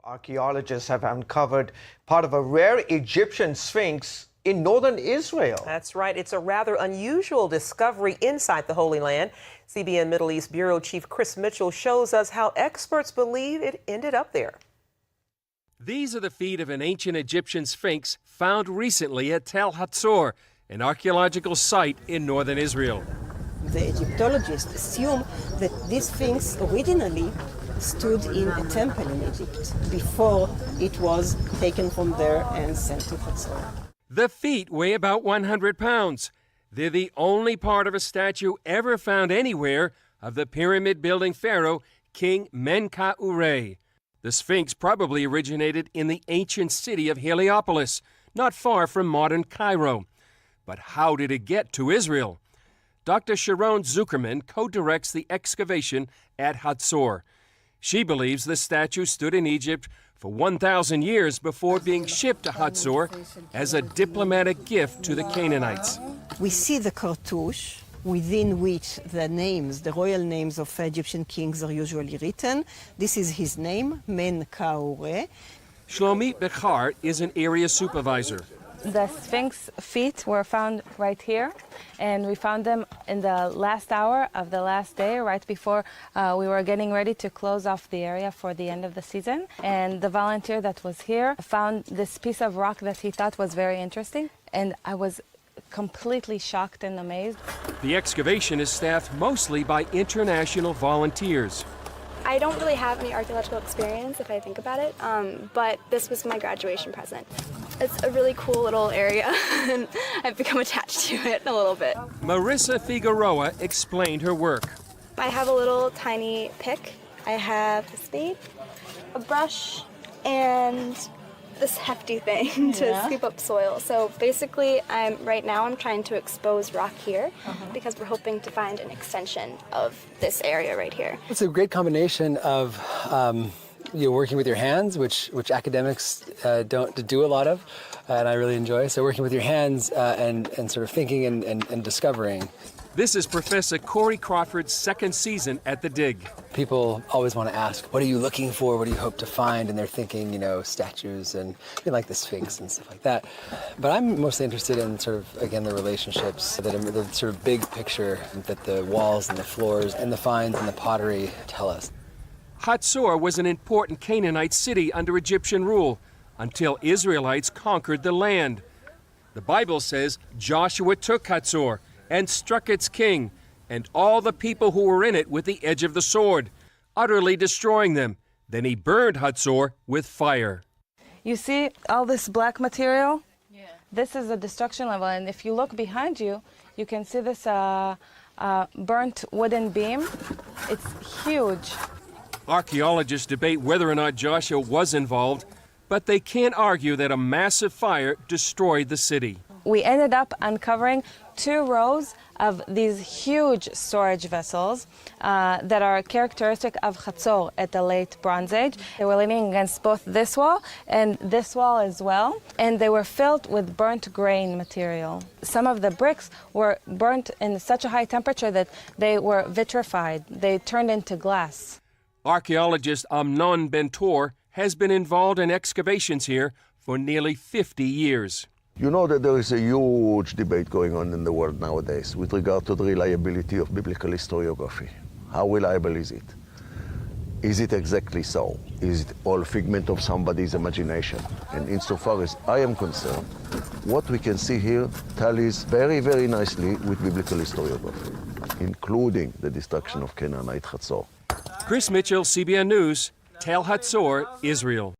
Archaeologists have uncovered part of a rare Egyptian sphinx in northern Israel. That's right. It's a rather unusual discovery inside the Holy Land. CBN Middle East Bureau Chief Chris Mitchell shows us how experts believe it ended up there. These are the feet of an ancient Egyptian sphinx found recently at Tel Hatzor, an archaeological site in northern Israel. The Egyptologists assume that this sphinx originally stood in a temple in Egypt before it was taken from there and sent to Hatzor. The feet weigh about 100 pounds. They're the only part of a statue ever found anywhere of the pyramid-building pharaoh, King Menkaure. The Sphinx probably originated in the ancient city of Heliopolis, not far from modern Cairo. But how did it get to Israel? Dr. Sharon Zuckerman co-directs the excavation at Hatzor. She believes the statue stood in Egypt for 1,000 years before being shipped to Hatzor as a diplomatic gift to the Canaanites. We see the cartouche within which the royal names of Egyptian kings are usually written. This is his name, Menkaure. Shlomit Bechar is an area supervisor. The Sphinx feet were found right here, and we found them in the last hour of the last day, right before we were getting ready to close off the area for the end of the season. And the volunteer that was here found this piece of rock that he thought was very interesting, and I was completely shocked and amazed. The excavation is staffed mostly by international volunteers. I don't really have any archaeological experience if I think about it, but this was my graduation present. It's a really cool little area, and I've become attached to it a little bit. Marissa Figueroa explained her work. I have a little tiny pick. I have a spade, a brush, and this hefty thing to scoop up soil. So basically, right now I'm trying to expose rock here because we're hoping to find an extension of this area right here. It's a great combination of you're working with your hands, which academics don't do a lot of, and I really enjoy. So working with your hands and sort of thinking and discovering. This is Professor Corey Crawford's second season at the dig. People always want to ask, what are you looking for? What do you hope to find? And they're thinking, statues and like the Sphinx and stuff like that. But I'm mostly interested in sort of, again, the relationships, the sort of big picture that the walls and the floors and the finds and the pottery tell us. Hatzor was an important Canaanite city under Egyptian rule until Israelites conquered the land. The Bible says Joshua took Hatzor and struck its king and all the people who were in it with the edge of the sword, utterly destroying them. Then he burned Hatzor with fire. You see all this black material? Yeah. This is the destruction level, and if you look behind you, you can see this burnt wooden beam. It's huge. Archaeologists debate whether or not Joshua was involved, but they can't argue that a massive fire destroyed the city. We ended up uncovering 2 rows of these huge storage vessels that are characteristic of Hatzor at the late Bronze Age. They were leaning against both this wall and this wall as well, and they were filled with burnt grain material. Some of the bricks were burnt in such a high temperature that they were vitrified. They turned into glass. Archaeologist Amnon Bentor has been involved in excavations here for nearly 50 years. You know that there is a huge debate going on in the world nowadays with regard to the reliability of biblical historiography. How reliable is it? Is it exactly so? Is it all figment of somebody's imagination? And insofar as I am concerned, what we can see here tallies very, very nicely with biblical historiography, including the destruction of Canaanite Hatzor. Chris Mitchell, CBN News, Tel Hatzor, Israel.